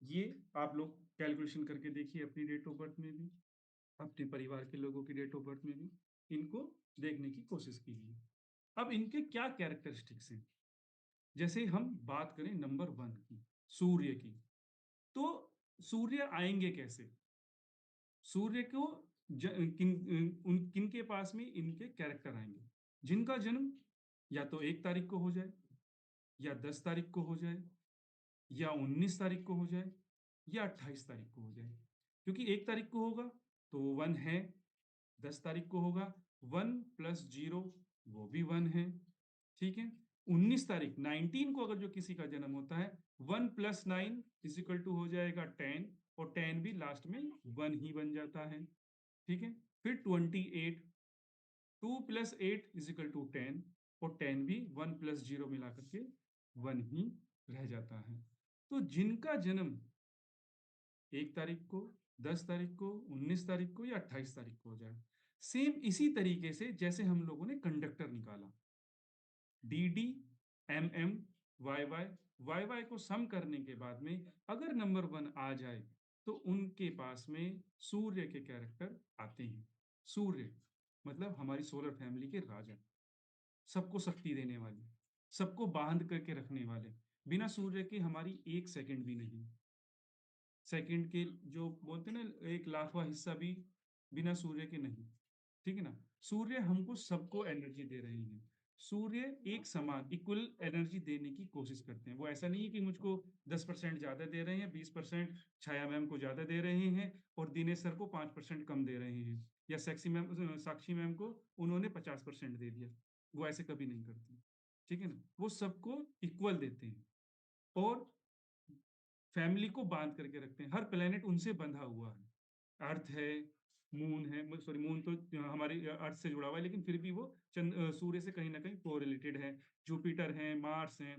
ये आप लोग कैलकुलेशन करके देखिए अपनी डेट ऑफ बर्थ में भी, अपने परिवार के लोगों की डेट ऑफ बर्थ में भी, इनको देखने की कोशिश कीजिए। अब इनके क्या कैरेक्टरिस्टिक्स हैं? जैसे हम बात करें नंबर 1 की, सूर्य की, तो सूर्य आएँगे कैसे? सूर्य को ज किन उन किनके पास में इनके कैरेक्टर आएँगे? जिनका जन्म या तो 1 तारीख को हो जाए, या 10 तारीख को हो जाए, या 19 तारीख को हो जाए, या 28 तारीख को हो जाए। क्योंकि 1 तारीख को होगा तो वो 1 है, 10 तारीख को होगा 1 प्लस 0 वो भी 1 है, ठीक है? 19 तारीख 19 को अगर जो किसी का जन्म होता है 1 प्लस 9 इज इक्वल टू हो जाएगा 10 और 10 भी लास्ट में 1 ही बन जाता है, ठीक है? फिर 28 2 प्लस 8 इज इक्वल टू 10 और 10 भी 1 प्लस 0 मिला करके 1 ही रह जाता है। तो जिनका जन्म 1 तारीख को, 10 तारीख को, 19 तारीख को या 28 तारीख को हो जाए, सेम इसी तरीके से जैसे हम लोगों ने कंडक्टर निकाला, D D, M M, Y Y, Y Y को सम करने के बाद में अगर नंबर 1 आ जाए, तो उनके पास में सूर्य के कैरेक्टर आते हैं। सूर्य मतलब हमारी सोलर फैमिली के राजा, सबको शक्ति देने वाले, सबको बांध करके रखने वाले। बिना सूर्य के हमारी 1 सेकंड भी नहीं। सेकंड के जो बोलते हैं ना 1 लाखवाँ हिस्सा भी बिना सूर्य के नहीं, ठीक है ना? सूर्य हमको सबको एनर्जी दे रहे हैं। सूर्य एक समान इक्वल एनर्जी देने की कोशिश करते हैं। वो ऐसा नहीं है कि मुझको 10% ज़्यादा दे रहे हैं, 20% छाया मैम को ज़्यादा दे रहे हैं और दिनेश सर को 5% कम दे रहे हैं या साक्षी मैम को उन्होंने 50% दे दिया। वो ऐसे कभी नहीं करती, ठीक है ना? वो सबको इक्वल देते हैं और फैमिली को बांध करके रखते हैं। हर प्लेनेट उनसे बंधा हुआ है। अर्थ है, मून है, सॉरी मून तो हमारी अर्थ से जुड़ा हुआ है, लेकिन फिर भी वो सूर्य से कहीं न कहीं कोरिलेटेड है। जुपिटर है, मार्स है,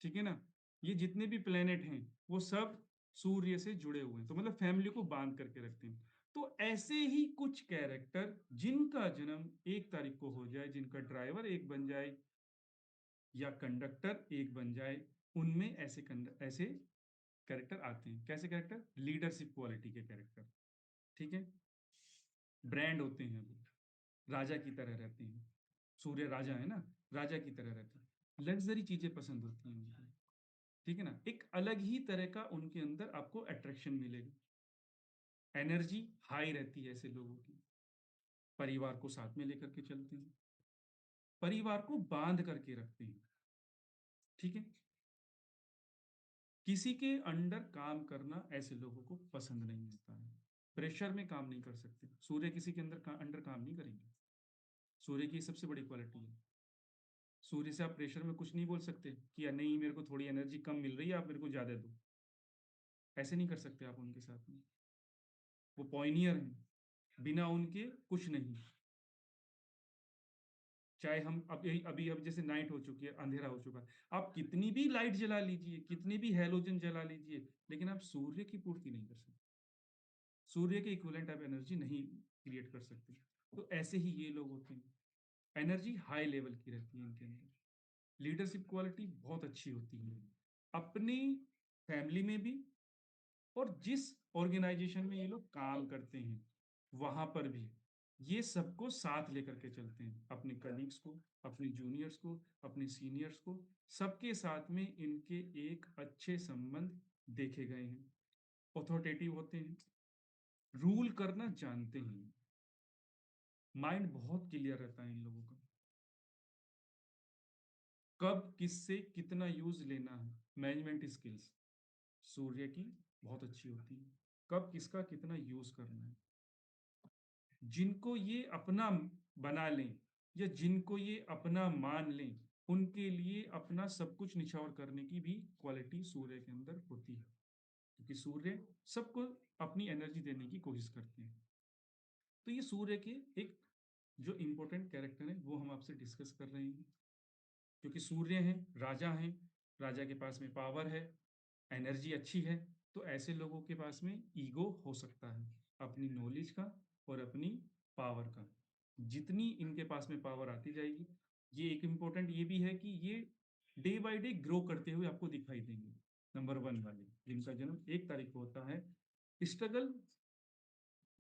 ठीक है ना? ये जितने भी प्लेनेट हैं, वो सब सूर्य से जुड़े हुए हैं। तो मतलब फैमिली को बांध करके रखते हैं। तो ऐसे ही कुछ कैरेक्टर जिनका जन्म 1 तारीख को हो जाए, जिनका ड्राइवर 1 बन जाए या कंडक्टर 1 बन जाए, उनमें ऐसे कैरेक्टर आते हैं। कैसे कैरेक्टर? लीडरशिप क्वालिटी के कैरेक्टर, ठीक है? ब्रांड होते हैं वो, राजा की तरह रहते हैं। सूर्य राजा है ना, राजा की तरह रहते हैं। लग्ज़री चीज़ें पसंद होती हैं उनको, ठीक है ना? एक अलग ही तरह का उनके अंदर आपको अट्रैक्शन मिलेगा। एनर्जी हाई रहती है ऐसे लोगों की। परिवार को साथ में लेकर के चलते हैं, परिवार को बाँध करके रखते हैं, ठीक है? किसी के अंडर काम करना ऐसे लोगों को पसंद नहीं होता है। प्रेशर में काम नहीं कर सकते। सूर्य किसी के अंडर काम नहीं करेंगे। सूर्य की सबसे बड़ी क्वालिटी है। सूर्य से आप प्रेशर में कुछ नहीं बोल सकते कि या नहीं मेरे को थोड़ी एनर्जी कम मिल रही है, आप मेरे को ज़्यादा दो। ऐसे नहीं कर सकते आप उनके साथ में। वो पॉइनियर हैं, बिना उनके कुछ नहीं। चाहे हम अभी अब जैसे नाइट हो चुकी है, अंधेरा हो चुका है। आप कितनी भी लाइट जला लीजिए, कितनी भी हैलोजन जला लीजिए, लेकिन आप सूर्य की पूर्ति नहीं कर सकते। सूर्य के इक्विवेलेंट आप एनर्जी नहीं क्रिएट कर सकते। तो ऐसे ही ये लोग होते हैं। एनर्जी हाई लेवल की रहती है इनके अंदर। लीडरशिप क्वालिटी बहुत अच्छी होती है। अपनी फैमिली में भी और जिस ऑर्गेनाइजेशन में ये लोग काम करते हैं, वहाँ पर भी ये सबको साथ लेकर के चलते हैं। अपने कलीग्स को, अपने जूनियर्स को, अपने सीनियर्स को, सबके साथ में इनके एक अच्छे संबंध देखे गए हैं। अथॉरिटेटिव होते हैं, रूल करना जानते हैं। माइंड बहुत क्लियर रहता है इन लोगों का। कब किससे कितना यूज़ लेना है, मैनेजमेंट स्किल्स सूर्य की बहुत अच्छी होती है। कब किसका कितना यूज़ करना है। जिनको ये अपना बना लें या जिनको ये अपना मान लें, उनके लिए अपना सब कुछ निछावर करने की भी क्वालिटी सूर्य के अंदर होती है। क्योंकि सूर्य सबको अपनी एनर्जी देने की कोशिश करते हैं। तो ये सूर्य के एक जो इम्पोर्टेंट कैरेक्टर है वो हम आपसे डिस्कस कर रहे हैं। क्योंकि सूर्य हैं, राजा हैं, राजा के पास में पावर है, एनर्जी अच्छी है, तो ऐसे लोगों के पास में ईगो हो सकता है, अपनी नॉलेज का और अपनी पावर का। जितनी इनके पास में पावर आती जाएगी, ये एक इम्पोर्टेंट ये भी है कि ये डे बाय डे ग्रो करते हुए आपको दिखाई देंगे। नंबर 1 वाले जिनका जन्म 1 तारीख को होता है। स्ट्रगल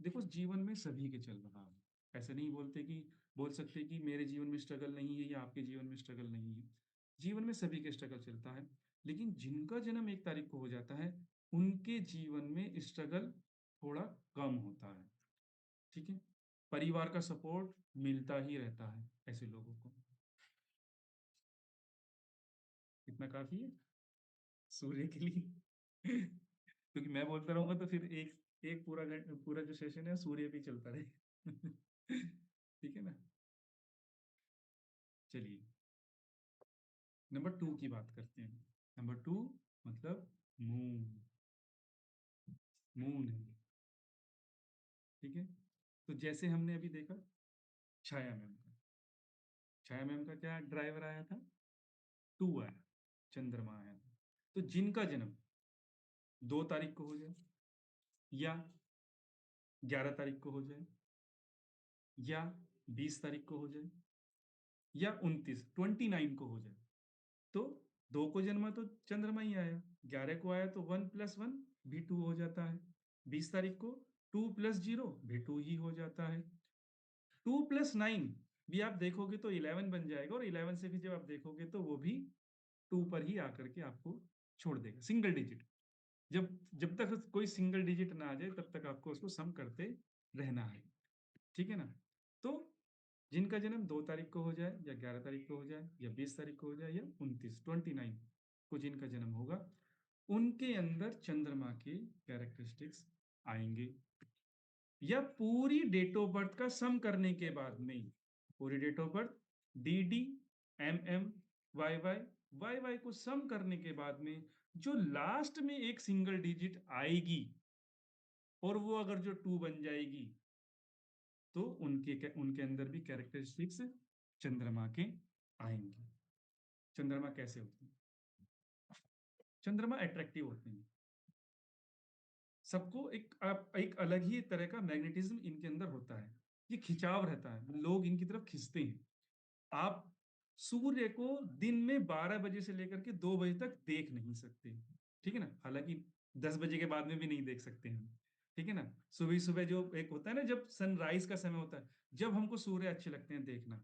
देखो जीवन में सभी के चल रहा है। ऐसे नहीं बोल सकते कि मेरे जीवन में स्ट्रगल नहीं है या आपके जीवन में स्ट्रगल नहीं है। जीवन में सभी के स्ट्रगल चलता है, लेकिन जिनका जन्म 1 तारीख को हो जाता है, उनके जीवन में स्ट्रगल थोड़ा कम होता है। ठीक है? परिवार का सपोर्ट मिलता ही रहता है ऐसे लोगों को। इतना काफ़ी है सूर्य के लिए। क्योंकि मैं बोलता रहूँगा तो फिर एक एक पूरा जो सेशन है सूर्य पे ही चलता रहेगा। ठीक है ना? चलिए नंबर 2 की बात करते हैं। नंबर 2 मतलब मून। मून है, ठीक है? तो जैसे हमने अभी देखा छाया मैम का। छाया मैम का क्या ड्राइवर आया था? 2 आया, चंद्रमा आया था। तो जिनका जन्म 2 तारीख को हो जाए या 11 तारीख को हो जाए या 20 तारीख को हो जाए या 29 को हो जाए, तो 2 को जन्मा तो चंद्रमा ही आया, 11 को आया तो 1 + 1 भी 2 हो जाता है, 20 तारीख को 2 + 0 भी 2 ही हो जाता है। 2 + 9 भी आप देखोगे तो 11 बन जाएगा, और 11 से भी जब आप देखोगे तो वो भी 2 पर ही आकर के आपको छोड़ देगा, सिंगल डिजिट। जब जब तक कोई सिंगल डिजिट ना आ जाए तब तक आपको उसको सम करते रहना है। ठीक है ना? तो जिनका जन्म 2 तारीख को हो जाए या 11 तारीख को हो जाए या 20 तारीख को हो जाए या 29 को जिनका जन्म होगा, उनके अंदर चंद्रमा के कैरेक्टरिस्टिक्स आएंगे। या पूरी डेट ऑफ बर्थ का सम करने के बाद में, पूरी date of birth D D, M M, Y Y, Y Y को सम करने के बाद में जो लास्ट में एक सिंगल डिजिट आएगी, और वो अगर जो 2 बन जाएगी, तो उनके अंदर भी कैरेक्टरिस्टिक्स चंद्रमा के आएंगे। चंद्रमा कैसे होते हैं? चंद्रमा अट्रैक्टिव होते हैं। सबको एक अलग ही तरह का मैग्नेटिज्म इनके अंदर होता है। ये खिंचाव रहता है, लोग इनकी तरफ खिंचते हैं। आप सूर्य को दिन में 12 बजे से लेकर के 2 बजे तक देख नहीं सकते। ठीक है ना? हालांकि 10 बजे के बाद में भी नहीं देख सकते हम। ठीक है ना? सुबह सुबह जो एक होता है ना, जब सनराइज का समय होता है, जब हमको सूर्य अच्छे लगते हैं देखना,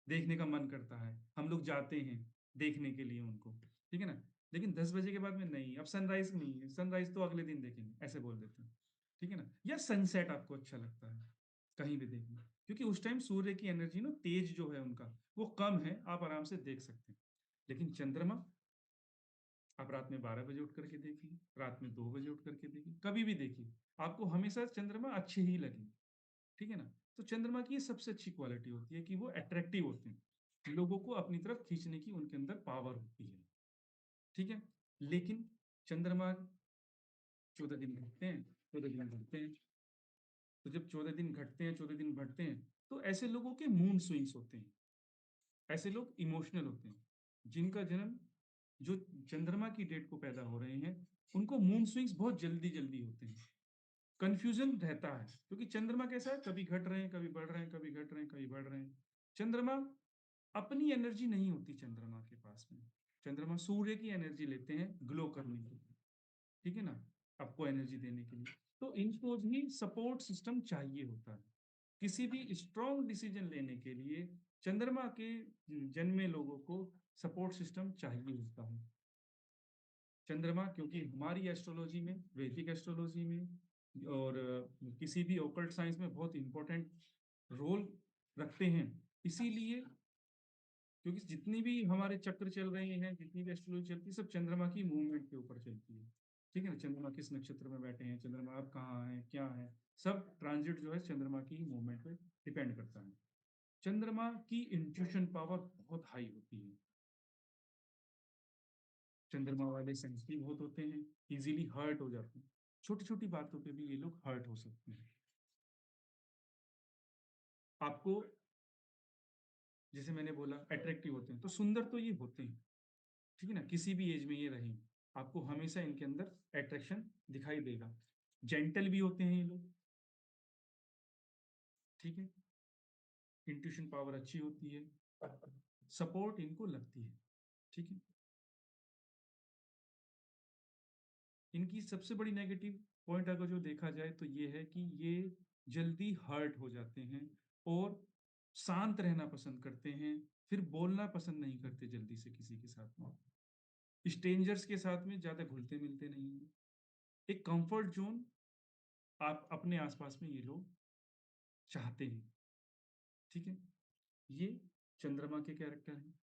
देखने का मन करता है, हम लोग जाते हैं देखने के लिए उनको। ठीक है ना? लेकिन 10 बजे के बाद में नहीं, अब सनराइज नहीं है, सनराइज तो अगले दिन देखेंगे, ऐसे बोल देते हैं। ठीक है ना? या सनसेट आपको अच्छा लगता है कहीं भी देखना, क्योंकि उस टाइम सूर्य की एनर्जी ना, तेज जो है उनका वो कम है, आप आराम से देख सकते हैं। लेकिन चंद्रमा आप रात में 12 बजे उठ करके देखिए, रात में 2 बजे उठ करके देखिए, कभी भी देखिए, आपको हमेशा चंद्रमा अच्छे ही लगेंगे। ठीक है ना? तो चंद्रमा की ये सबसे अच्छी क्वालिटी होती है कि वो अट्रैक्टिव होते हैं, लोगों को अपनी तरफ खींचने की उनके अंदर पावर होती है। ठीक है? लेकिन चंद्रमा 14 दिन घटते हैं, 14 दिन घटते हैं। तो जब 14 दिन घटते हैं, 14 दिन बढ़ते हैं, तो ऐसे लोगों के मूड स्विंग्स होते हैं। ऐसे लोग इमोशनल होते हैं। जिनका जन्म जो चंद्रमा की डेट को पैदा हो रहे हैं, उनको मूड स्विंग्स बहुत जल्दी-जल्दी होते हैं। कन्फ्यूजन रहता है, क्योंकि चंद्रमा कैसा है, कभी घट रहे हैं, कभी बढ़ रहे हैं, कभी घट रहे हैं, कभी बढ़ रहे हैं। चंद्रमा अपनी एनर्जी नहीं होती चंद्रमा के पास में। चंद्रमा सूर्य की एनर्जी लेते हैं ग्लो करने के लिए। ठीक है ना? आपको एनर्जी देने के लिए। तो इनको भी सपोर्ट सिस्टम चाहिए होता है। किसी भी स्ट्रॉन्ग डिसीजन लेने के लिए चंद्रमा के जन्मे लोगों को सपोर्ट सिस्टम चाहिए होता है। चंद्रमा क्योंकि हमारी एस्ट्रोलॉजी में, वैदिक एस्ट्रोलॉजी में और किसी भी ओकल्ट साइंस में बहुत इंपॉर्टेंट रोल रखते हैं। इसीलिए क्योंकि जितनी भी हमारे चक्र चल रहे हैं, जितनी भी एस्ट्रोलॉजी चलती है, सब चंद्रमा की मूवमेंट के ऊपर चलती है। ठीक है ना? चंद्रमा किस नक्षत्र में बैठे हैं, चंद्रमा अब कहाँ है, क्या है, सब ट्रांजिट जो है चंद्रमा की मूवमेंट पे डिपेंड करता है। चंद्रमा की इंट्यूशन पावर बहुत हाई होती है। चंद्रमा वाले सेंसिटिव बहुत होते हैं, इजीली हर्ट हो जाते हैं, छोटी छोटी बातों पे भी ये लोग हर्ट हो सकते हैं। आपको जैसे मैंने बोला अट्रैक्टिव होते हैं, तो सुंदर तो ये होते हैं। ठीक है ना? किसी भी एज में ये रहें, आपको हमेशा इनके अंदर अट्रैक्शन दिखाई देगा। जेंटल भी होते हैं ये लोग। ठीक है? इंट्यूशन पावर अच्छी होती है, सपोर्ट इनको लगती है। ठीक है? इनकी सबसे बड़ी नेगेटिव पॉइंट अगर जो देखा जाए तो ये है कि ये जल्दी हर्ट हो जाते हैं और शांत रहना पसंद करते हैं, फिर बोलना पसंद नहीं करते जल्दी से किसी के साथ में, स्ट्रेंजर्स के साथ में ज़्यादा घुलते मिलते नहीं हैं। एक कंफर्ट जोन आप अपने आसपास में ये लोग चाहते हैं। ठीक है, ये चंद्रमा के कैरेक्टर हैं।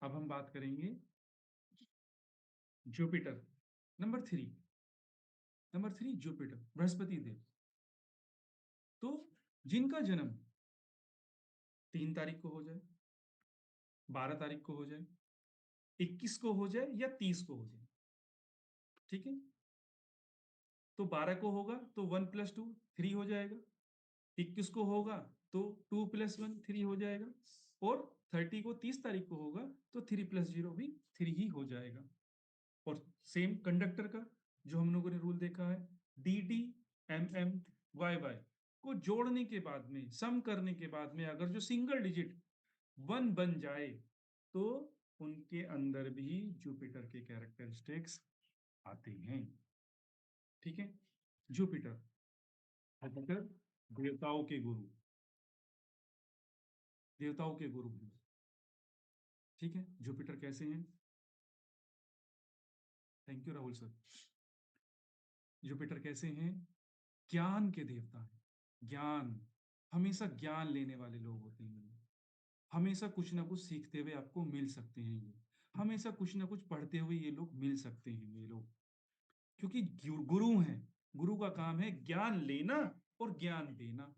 अब हम बात करेंगे Jupiter. Number three, Jupiter Brihaspati देव। तो जिनका जन्म 3 तारीख को हो जाए, 12 तारीख को हो जाए, 21 को हो जाए या 30 को हो जाए, ठीक है, तो 12 को होगा तो 1 + 2 3 हो जाएगा, 21 को होगा तो 2 + 1 3 हो जाएगा, और 30 को 30 तारीख को होगा तो 3 + 0 भी 3 ही हो जाएगा। और सेम कंडक्टर का जो हम लोगों ने रूल देखा है, D D M M Y Y को जोड़ने के बाद में, सम करने के बाद में अगर जो सिंगल डिजिट 1 बन जाए तो उनके अंदर भी जुपिटर के कैरेक्टरिस्टिक्स आते हैं। ठीक है, जुपिटर, जुपिटर देवताओं के गुरु, देवताओं के गुरु हैं। ठीक है, जुपिटर कैसे हैं? Thank you Rahul sir. Jupiter कैसे हैं? ज्ञान के देवता हैं। ज्ञान, हमेशा ज्ञान लेने वाले लोग होते हैं ये। हमेशा कुछ ना कुछ सीखते हुए आपको मिल सकते हैं ये, हमेशा कुछ ना कुछ पढ़ते हुए ये लोग मिल सकते हैं ये लोग, क्योंकि गुरु हैं। गुरु का काम है ज्ञान लेना और ज्ञान देना।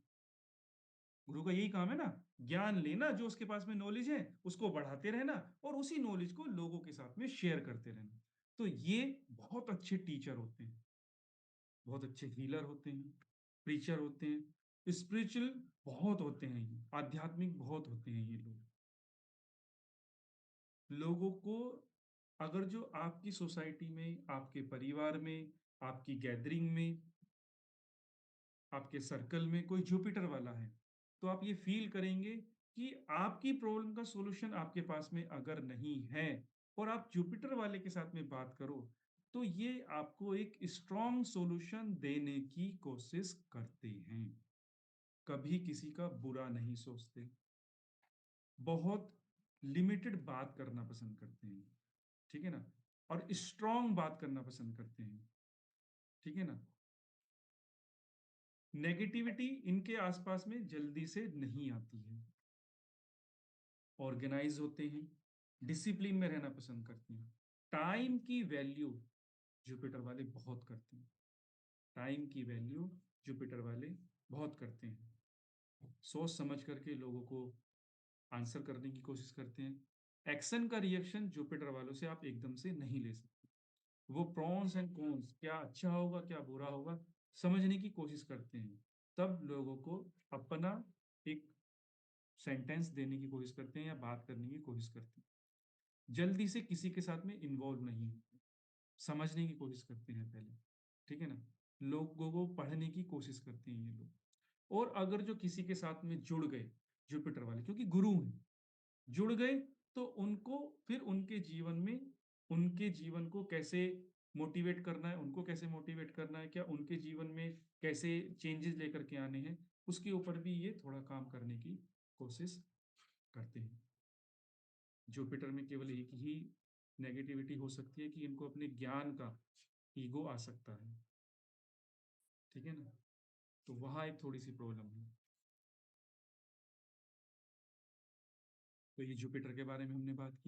गुरु का यही काम है ना, ज्ञान लेना, जो उसके पास में नॉलेज है उसको बढ़ाते रहना और उसी नॉलेज को लोगों के साथ में शेयर करते रहना। तो ये बहुत अच्छे टीचर होते हैं, बहुत अच्छे हीलर होते हैं, प्रीचर होते हैं, स्पिरिचुअल बहुत होते हैं, ये आध्यात्मिक बहुत होते हैं ये लोग। लोगों को, अगर जो आपकी सोसाइटी में, आपके परिवार में, आपकी गैदरिंग में, आपके सर्कल में कोई जुपिटर वाला है, तो आप ये फील करेंगे कि आपकी प्रॉब्लम का सॉल्यूशन आपके पास में अगर नहीं है और आप जुपिटर वाले के साथ में बात करो, तो ये आपको एक स्ट्रॉन्ग सॉल्यूशन देने की कोशिश करते हैं, कभी किसी का बुरा नहीं सोचते, बहुत लिमिटेड बात करना पसंद करते हैं। ठीक है ना, और स्ट्रॉन्ग बात करना पसंद करते हैं। ठीक है ना, नेगेटिविटी इनके आसपास में जल्दी से नहीं आती है, ऑर्गेनाइज होते हैं, डिसिप्लिन में रहना पसंद करते हैं, टाइम की वैल्यू जुपिटर वाले बहुत करते हैं, टाइम की वैल्यू जुपिटर वाले बहुत करते हैं, सोच समझ करके लोगों को आंसर करने की कोशिश करते हैं। एक्शन का रिएक्शन जुपिटर वालों से आप एकदम से नहीं ले सकते, वो प्रॉन्स एंड कॉन्स, क्या अच्छा होगा क्या बुरा होगा, समझने की कोशिश करते हैं, तब लोगों को अपना एक सेंटेंस देने की कोशिश करते हैं या बात करने की कोशिश करते हैं। जल्दी से किसी के साथ में इन्वॉल्व नहीं होते, समझने की कोशिश करते हैं पहले। ठीक है ना, लोगों को पढ़ने की कोशिश करते हैं ये लोग। और अगर जो किसी के साथ में जुड़ गए जुपिटर वाले, क्योंकि गुरु हैं, जुड़ गए, तो उनको फिर उनके जीवन में, उनके जीवन को कैसे मोटिवेट करना है, उनको कैसे मोटिवेट करना है, क्या उनके जीवन में कैसे चेंजेस लेकर के आने हैं, उसके ऊपर भी ये थोड़ा काम करने की कोशिश करते हैं। जुपिटर में केवल एक ही नेगेटिविटी हो सकती है कि इनको अपने ज्ञान का ईगो आ सकता है। ठीक है ना, तो वहाँ एक थोड़ी सी प्रॉब्लम है। तो ये जुपिटर के बारे में हमने बात की।